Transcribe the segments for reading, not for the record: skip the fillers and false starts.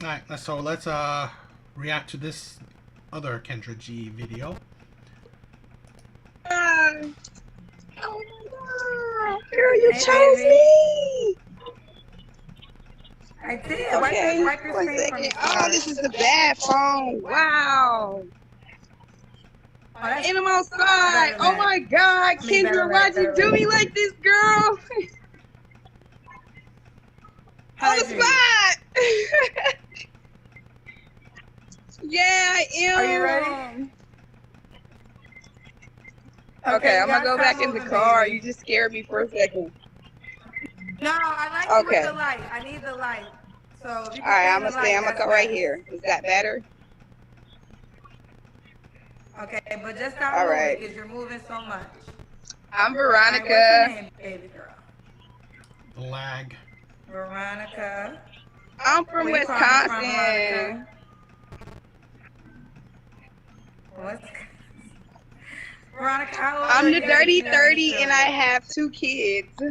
Alright, so let's react to this other Kendra G video. Oh my god. Girl, you Hey, chose baby. me. I did. Okay, Wipe your one screen for me, second. Oh, sweetheart. this is the bad phone. Wow. Oh, that's And I'm outside. better Oh than. my god, I mean, Kendra, why'd you do me like this, girl? How'd On the I do you? spot. Yeah, I am. Are you ready? Okay, I'm you gonna gotta go stop back in the moving, car. baby. You just scared me for a second. No, I like you with Okay. the light. I need the light. So if you can Alright, stay I'm in the gonna stay. light, I'm gonna that's go right best. here. Is that better? Okay, but just stop All moving right. because you're moving so much. I'm Alright, what's your Veronica. name, baby girl? Lag. Veronica. I'm from Where you calling from, Wisconsin. What's Veronica, how old I'm are the you? dirty You have any 30 and I children? have 2 kids.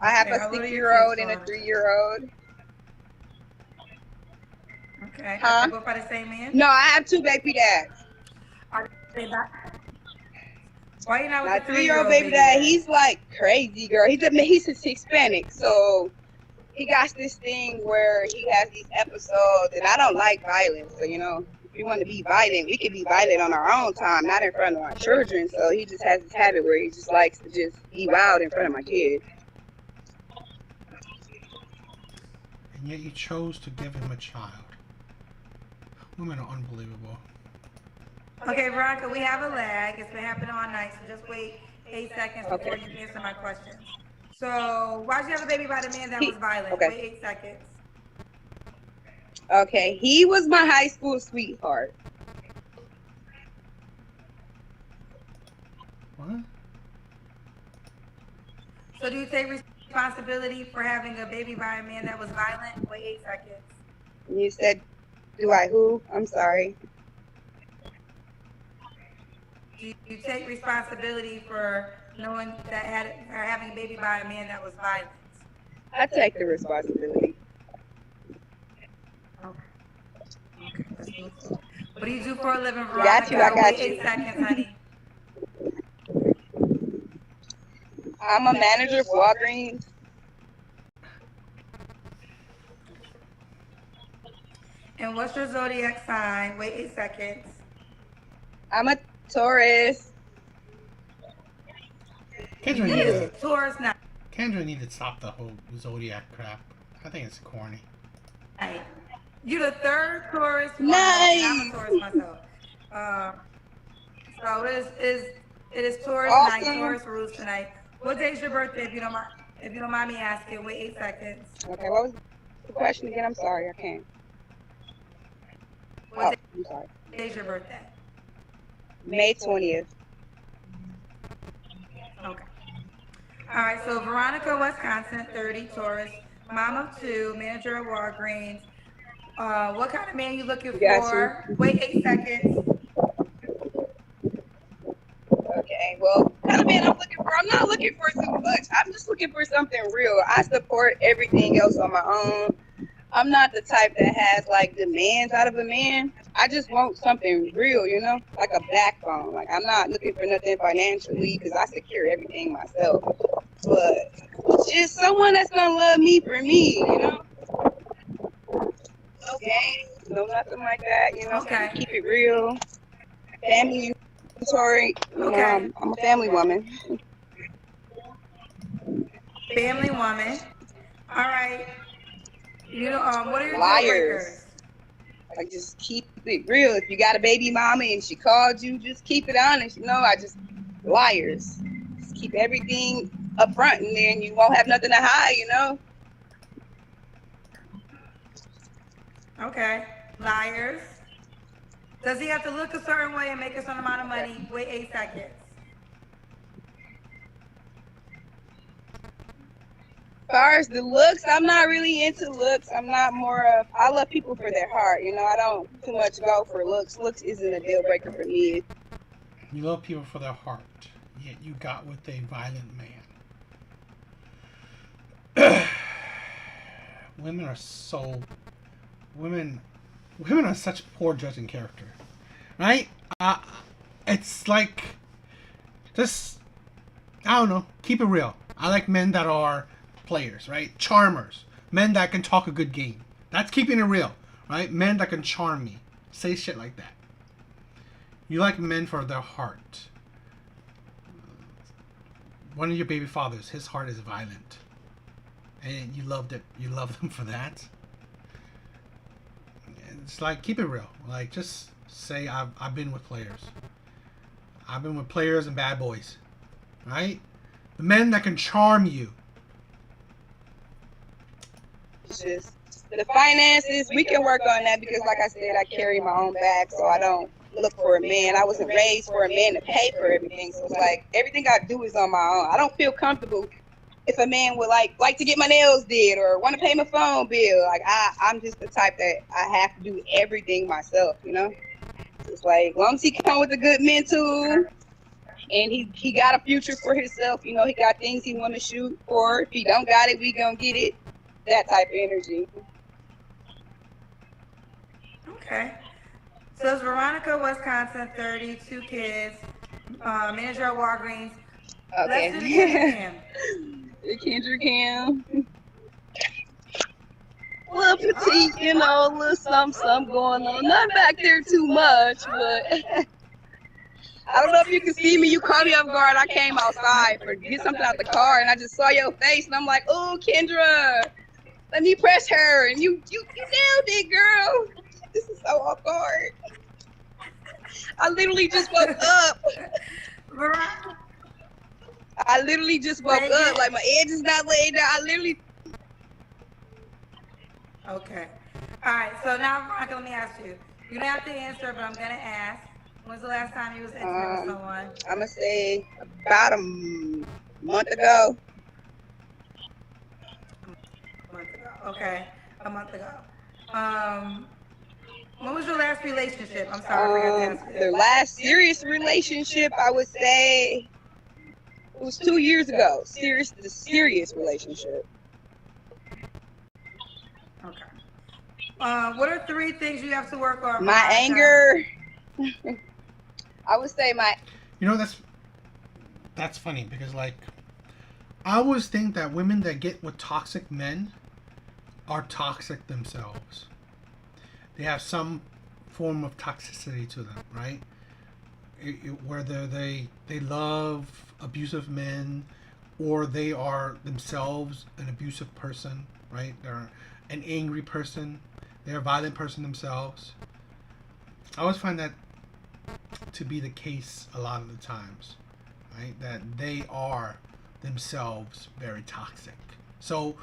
I have Okay, a how old are your 6-year-old kids, and a Veronica? 3-year-old. Okay, Huh? they both by the same man? No, I have 2 baby dads. Are they not? Why you not with My the 3-year-old 3-year-old baby baby dad, dad? he's like crazy, girl. He's Hispanic, so he got this thing where he has these episodes, and I don't like violence. So, if we want to be violent, we can be violent on our own time, not in front of our children. So he just has this habit where he just likes to just be wild in front of my kids. And yet you chose to give him a child. Women are unbelievable. Okay, Veronica, we have a lag. It's been happening all night, so just wait 8 seconds before you answer my questions. So, why'd you have a baby by the man that was violent? Okay. Wait 8 seconds. Okay, he was my high school sweetheart. What? So, do you take responsibility for having a baby by a man that was violent? Wait 8 seconds. You said, do I who? I'm sorry. Do you take responsibility for knowing that having a baby by a man that was violent? I take the responsibility. Okay, let's move forward. What do you do for a living, Veronica? Got you, I got Wait you. 8 seconds, honey. I'm a manager of Walgreens. And what's your zodiac sign? Wait 8 seconds. I'm a Taurus. Kendra needed to stop the whole zodiac crap. I think it's corny. You the third Taurus. Nice. I'm a Taurus myself. So it is Taurus Awesome. night. Taurus rules tonight. What day's your birthday? If you don't mind me asking. Wait 8 seconds. Okay, what was the question again? I'm sorry, I can't. What I'm sorry. day's your birthday? May 20th. Okay. All right. So Veronica, Wisconsin, 30, Taurus, mom of 2, manager at Walgreens. What kind of man you looking for? Wait 8 seconds. Okay, well, kind of man I'm looking for. I'm not looking for too much. I'm just looking for something real. I support everything else on my own. I'm not the type that has like demands out of a man. I just want something real, like a backbone. Like I'm not looking for nothing financially because I secure everything myself. But just someone that's gonna love me for me, Okay, no nothing like that, Okay. Keep it real. Family story. Okay. I'm a family woman. Family woman. All right. What are your Liars. deal breakers? Like, just keep it real. If you got a baby mama and she called you, just keep it honest. Liars. Just keep everything up front and then you won't have nothing to hide, Okay. Liars. Does he have to look a certain way and make a certain amount of money? Wait 8 seconds. As far as the looks, I'm not really into looks. I'm not I love people for their heart. I don't too much go for looks. Looks isn't a deal breaker for me. You love people for their heart, yet you got with a violent man. women are so women women are such poor judging character, right? It's like just I don't know. Keep it real. I like men that are players, right? Charmers, men that can talk a good game. That's keeping it real, right? Men that can charm me. Say shit like that. You like men for their heart. One of your baby fathers, his heart is violent, and you loved it. You love them for that. It's like keep it real. Like just say I've been with players. I've been with players and bad boys, right? The men that can charm you. Just the finances, we can work on that because, like I said, I carry my own bag, so I don't look for a man. I wasn't raised for a man to pay for everything, so it's like everything I do is on my own. I don't feel comfortable if a man would like to get my nails did or want to pay my phone bill. Like I'm just the type that I have to do everything myself, you know. It's like as long as he come with a good mental and he got a future for himself, you know, he got things he want to shoot for. If he don't got it, we gonna get it. That type of energy. Okay. So it's Veronica, Wisconsin, 32 kids, manager at Walgreens. Okay. Let's do the Kendra Cam. The Kendra Cam. Little petite, you know, a little something going on. Not back there too much, but I don't know if you can see me. You caught me off guard. I came outside to get something out the car, and I just saw your face, and I'm like, "Oh, Kendra, let me press her." And you nailed it, girl. This is so off guard. I literally just woke up. I literally just woke up. Like my edge is not laid down. I literally. Okay. All right. So now, Veronica, let me ask you. You don't have to answer, but I'm gonna ask. When's the last time you was intimate with someone? I'm gonna say about a month ago. A month ago. Okay. A month ago. When was your last relationship? I'm sorry, I forgot to ask you. The last serious relationship, I would say, it was 2 years ago. The serious relationship. Okay. What are 3 things you have to work on? My anger. I would say my. You know that's funny because like I always think that women that get with toxic men are toxic themselves. They have some form of toxicity to them, right? Whether they love abusive men or they are themselves an abusive person, right? They're an angry person. They're a violent person themselves. I always find that to be the case a lot of the times, right? That they are themselves very toxic. So,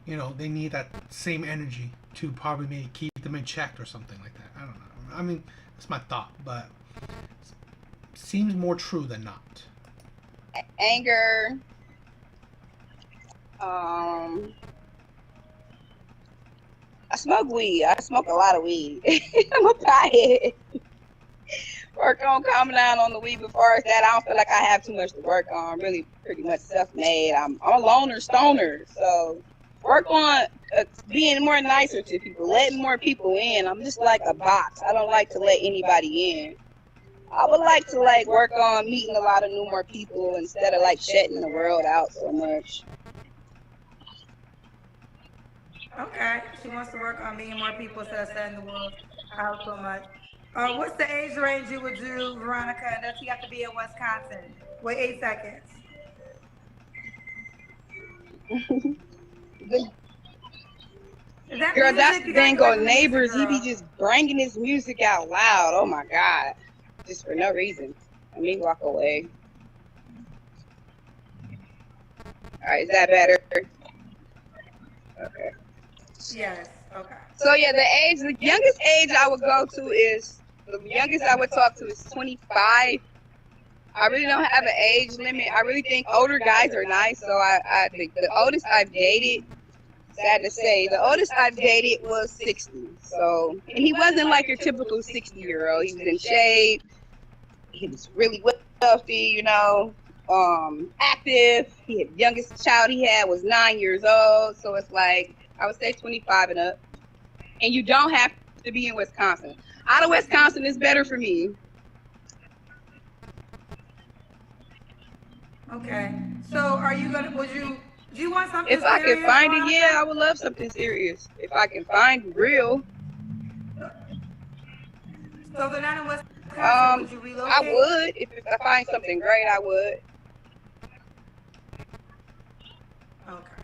you know, they need that same energy to probably maybe keep them in check or something like that. I don't know. I mean, that's my thought, but it seems more true than not. Anger. I smoke weed. I smoke a lot of weed. I'm a pothead. Work on calming down on the weed. Before that, I don't feel like I have too much to work on. I'm really pretty much self-made. I'm a loner stoner. So work on being more nicer to people, letting more people in. I'm just like a box. I don't like to let anybody in. I would like to work on meeting a lot of more people instead of shutting the world out so much. Okay. She wants to work on meeting more people instead of setting the world out so much. What's the age range you would do, Veronica? Does he have to be in Wisconsin? Wait 8 seconds. Girl, that's the dang on Neighbors. He be just bringing his music out loud. Oh my God. Just for no reason. Let me walk away. All right, is that better? Okay. Yes. Okay. So yeah, the youngest age I would go to is, the youngest I would talk to is 25. I really don't have an age limit. I really think older guys are nice. So the oldest I've dated, sad to say, the oldest I've dated was 60. So, and he wasn't like your typical 60-year-old. He was in shape. He was really wealthy, you know. active. The youngest child he had was 9 years old. So it's like, I would say 25 and up. And you don't have to be in Wisconsin. Out of Wisconsin is better for me. Okay. So are you gonna? Do you want something? If I can find it, yeah, I would love something serious. If I can find real. So they're not in Wisconsin. Would you relocate? I would. If I find something great, I would. Okay.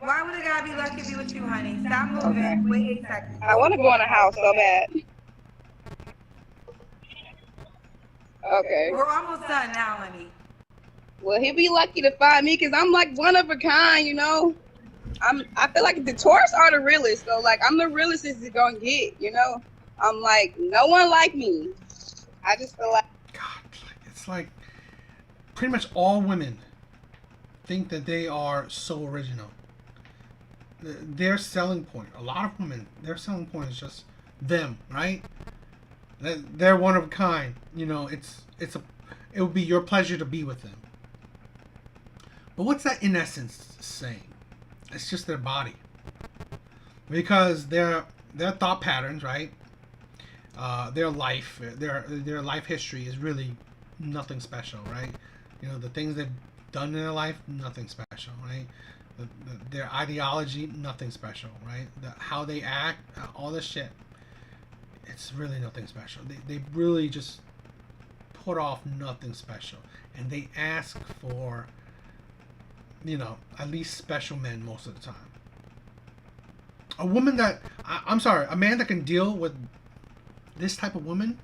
Why would a guy be lucky to be with you, honey? Stop moving. Okay. Wait 8 seconds. I want to go in a house so bad. Okay. We're almost done now, honey. Well, he'll be lucky to find me because I'm like one of a kind, you know. I feel like the Taurus are the realest, so like I'm the realest he's gonna get, you know. I'm like no one like me. I just feel like God, it's like pretty much all women think that they are so original. Their selling point, a lot of women, their selling point is just them, right? They're one of a kind, you know. It would be your pleasure to be with them. But what's that in essence saying? It's just their body, because their thought patterns, right? Their life, their life history is really nothing special, right? You know, the things they've done in their life, nothing special, right? Their ideology, nothing special, right? How they act, all this shit, it's really nothing special. They really just put off nothing special, and they ask for, you know, at least special men most of the time. A woman that, I'm sorry, a man that can deal with this type of woman,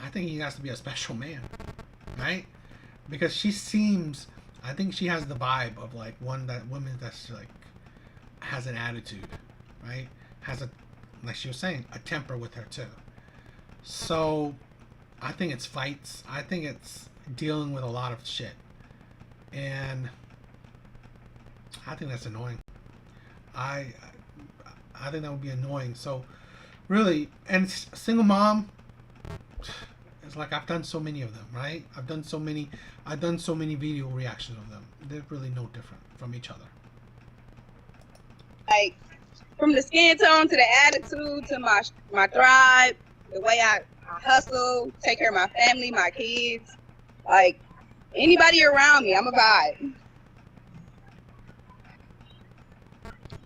I think he has to be a special man, right? Because she seems, I think she has the vibe of like woman that's like has an attitude, right? Has a, like she was saying, a temper with her too. So I think it's fights. I think it's dealing with a lot of shit, and I think that's annoying. I think that would be annoying. So really, and single mom, it's like I've done so many of them, right? I've done so many video reactions of them. They're really no different from each other. Like from the skin tone to the attitude to my drive, the way I hustle, take care of my family, my kids, like anybody around me, I'm a vibe.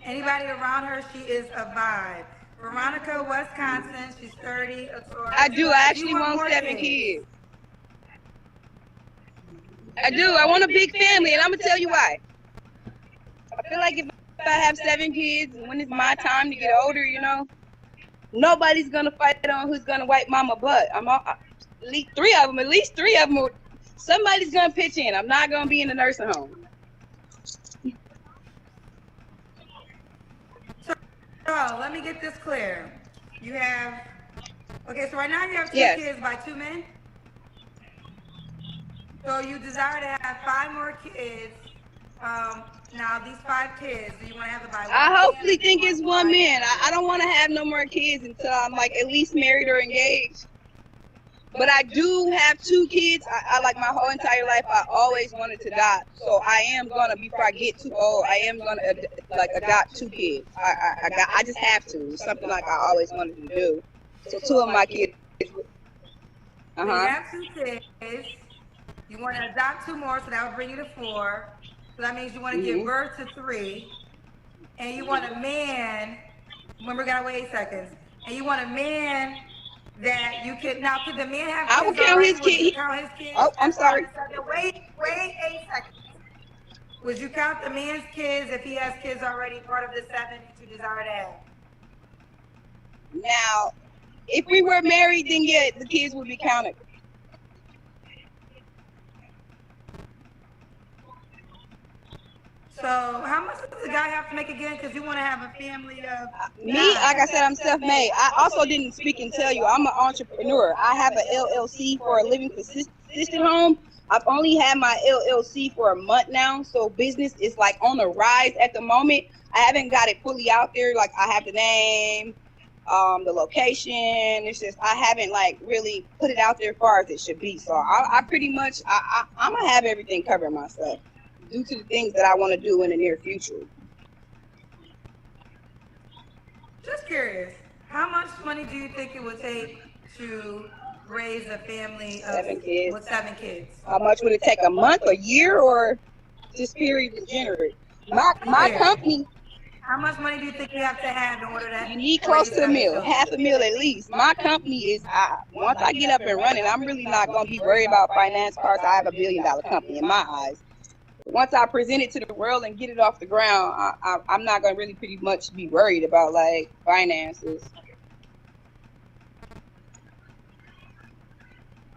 Anybody around her, she is a vibe. Veronica, Wisconsin, she's 30. I do. I actually want 7 kids. I do. I want a big family, and I'm gonna tell you why. I feel like if I have 7 kids, when it's my time to get older, you know, nobody's gonna fight on who's gonna wipe mama butt. At least three of them. Somebody's gonna pitch in. I'm not gonna be in the nursing home. So let me get this clear. You have, okay, so right now you have 2 kids by 2 men. So you desire to have 5 more kids. Now these 5 kids, do you want to have it by one? I hopefully think it's 1 man. I don't want to have no more kids until I'm like at least married or engaged. But I do have 2 kids. I like my whole entire life, I always wanted to adopt. So I am gonna, before I get too old, I am gonna like adopt 2 kids. I just have to. It's something like I always wanted to do. So 2 of my kids. You have 2 kids. You want to adopt 2 more, so that would bring you to 4. So that means you want to give birth to 3, and you want a man. Remember, we gotta wait 8 seconds. And you want a man that you could now. Could the man have? I will count his kids. Oh, I'm sorry. Wait 8 seconds. Would you count the man's kids if he has kids already part of the 7 that you desire to have? Now, if we were married, then yeah, the kids would be counted. So how much does the guy have to make again? Because you want to have a family of... Me, like I said, I'm self-made. I also didn't speak and tell you, I'm an entrepreneur. I have an LLC for a living assisted home. I've only had my LLC for a month now, so business is like on the rise at the moment. I haven't got it fully out there. Like I have the name, the location. It's just I haven't like really put it out there as far as it should be. So I pretty much I'm gonna have everything covered myself due to the things that I want to do in the near future. Just curious, how much money do you think it would take to raise a family of 7 kids. with 7 kids? How much would it take? A month, a year, or just period in general? My company. How much money do you think you have to have in order to? You need close to $1 million, $500,000 at least. My company is, once I get up and running, I'm really not going to be worried about finance parts. I have $1 billion company in my eyes. Once I present it to the world and get it off the ground, I'm not going to really pretty much be worried about like finances.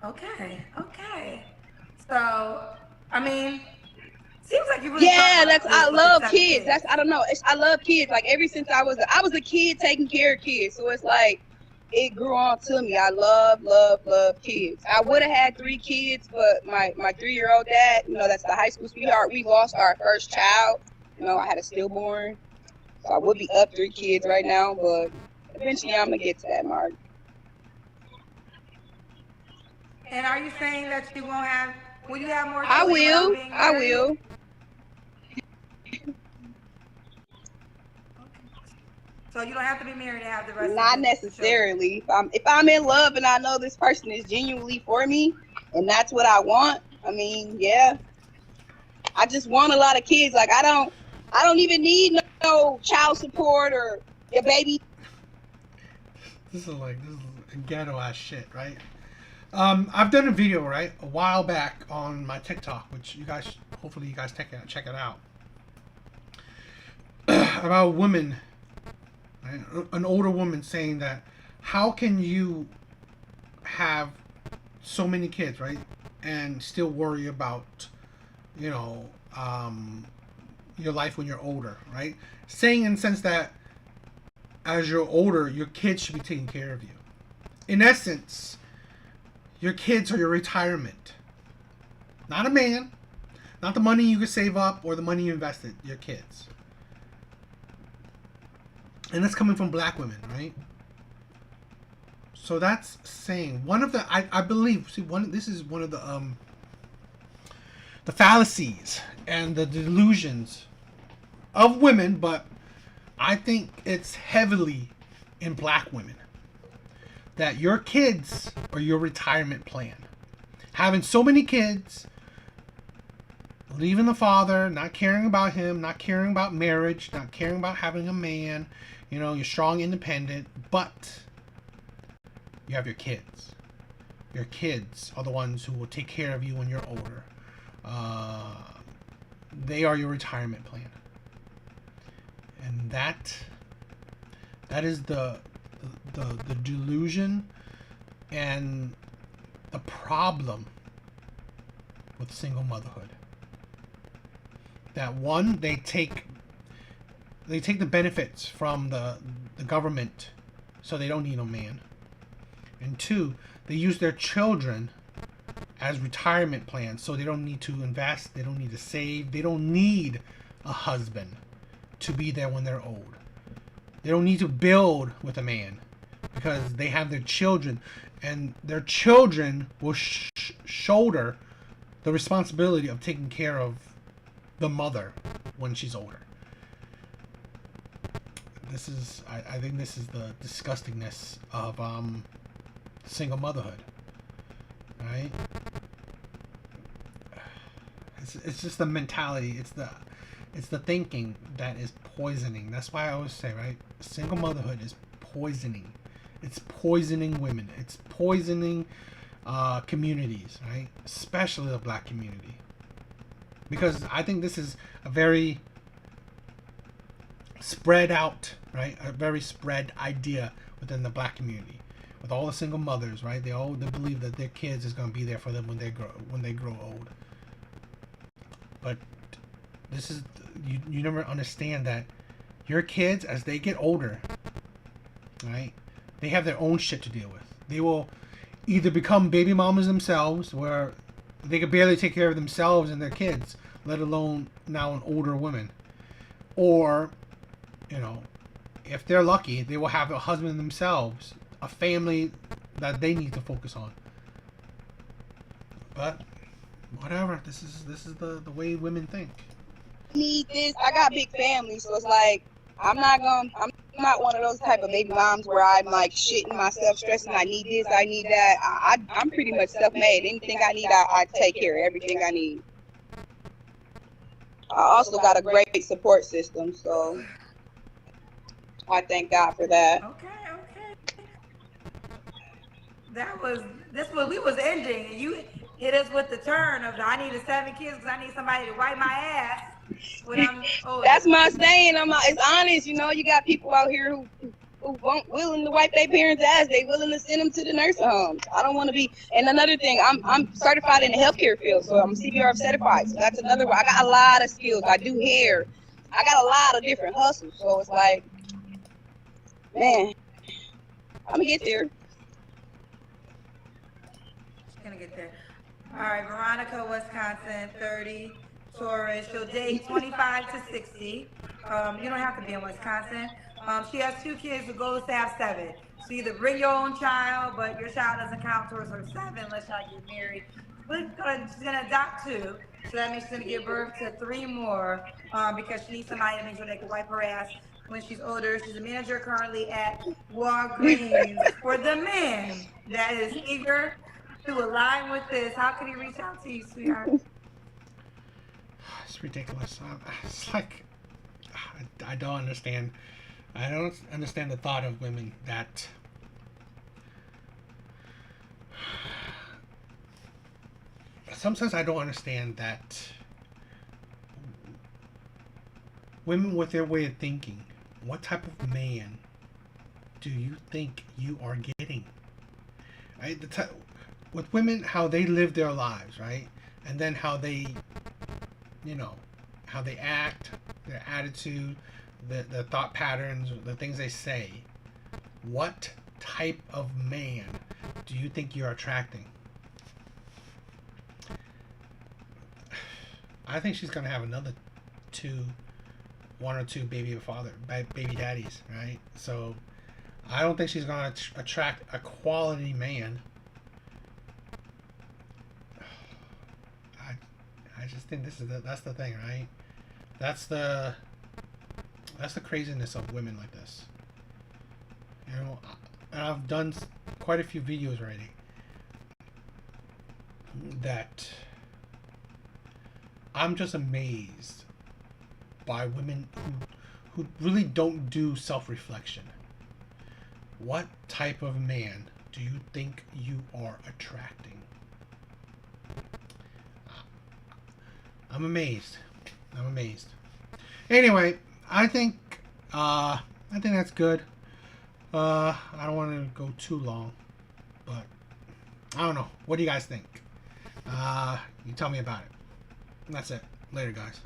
Okay. So, I mean, seems like you really. Yeah, I love kids. I don't know. I love kids. Like ever since I was a kid taking care of kids. So it's like it grew on to me. I love kids. I would have had 3 kids, but my 3-year-old dad, that's the high school sweetheart. We lost our first child. I had a stillborn. So I would be up 3 kids right now, but eventually I'm gonna get to that mark. And are you saying that you won't have? Will you have more? I will. So you don't have to be married to have the rest. Not necessarily. If I'm in love and I know this person is genuinely for me, and that's what I want. I mean, yeah. I just want a lot of kids. Like I don't even need no child support or your baby. This is ghetto ass shit, right? I've done a video, right, a while back on my TikTok, which hopefully you guys check it out, about a woman, right, an older woman saying that how can you have so many kids, right, and still worry about, your life when you're older, right? Saying in the sense that as you're older, your kids should be taking care of you. In essence, your kids are your retirement. Not a man. Not the money you could save up or the money you invested. Your kids. And that's coming from black women, right? So that's saying one of the I believe this is one of the fallacies and the delusions of women, but I think it's heavily in black women. That your kids are your retirement plan. Having so many kids, leaving the father, not caring about him, not caring about marriage, not caring about having a man, you're strong, independent, but you have your kids. Your kids are the ones who will take care of you when you're older. They are your retirement plan. And that is the delusion and the problem with single motherhood. That one, they take the benefits from the government, so they don't need a man. And 2, they use their children as retirement plans, so they don't need to invest, they don't need to save, they don't need a husband to be there when they're old. They don't need to build with a man because they have their children, and their children will shoulder the responsibility of taking care of the mother when she's older. I think this is the disgustingness of single motherhood, right? It's just the mentality. It's the thinking that is poisoning. That's why I always say, right? Single motherhood is poisoning. It's poisoning women. It's poisoning communities, right? Especially the black community. Because I think this is a very spread out, right? A very spread idea within the black community. With all the single mothers, right? They believe that their kids is going to be there for them when they grow old. But this is you never understand that your kids, as they get older, right, they have their own shit to deal with. They will either become baby mamas themselves, where they could barely take care of themselves and their kids, let alone now an older woman, or if they're lucky, they will have a husband themselves, a family that they need to focus on. But whatever, this is the way women think. Need this. I got big family, so it's like I'm not one of those type of baby moms where I'm like shitting myself, stressing. I need this, I need that. I'm pretty much self-made. Anything I need, I take care of everything I need. I also got a great support system, so I thank God for that. Okay. This was we was ending, and you hit us with the turn of I needed 7 kids because I need somebody to wipe my ass when I'm older. That's my saying. It's honest, you know. You got people out here who won't willing to wipe their parents' ass. They willing to send them to the nursing homes. I don't want to be. And another thing, I'm certified in the healthcare field, so I'm CPR certified. So that's another one. I got a lot of skills. I do hair. I got a lot of different hustles. So it's like, man, I'm gonna get there. Gonna get there. All right, Veronica, Wisconsin, 30, Taurus. She'll date 25 to 60. You don't have to be in Wisconsin. She has 2 kids. The goal is to have 7. So either bring your own child, but your child doesn't count towards her 7 unless y'all get married. She's gonna adopt 2. So that means she's gonna give birth to 3 more because she needs somebody to make sure they can wipe her ass when she's older. She's a manager currently at Walgreens. For the man that is eager to align with this, how can he reach out to you, sweetheart? It's ridiculous. It's like I don't understand. I don't understand the thought of women that sometimes I don't understand that women with their way of thinking. What type of man do you think you are getting? Right? With women, how they live their lives, right? And then how they, how they act, their attitude, the thought patterns, the things they say. What type of man do you think you're attracting? I think she's gonna have another 1 or 2 baby daddies, right? So I don't think she's gonna attract a quality man. I just think that's the thing, right? That's the craziness of women like this. And I've done quite a few videos already that I'm just amazed by women who really don't do self-reflection. What type of man do you think you are attracting? I'm amazed. Anyway, I think that's good. I don't want to go too long, but I don't know. What do you guys think? You tell me about it. That's it. Later, guys.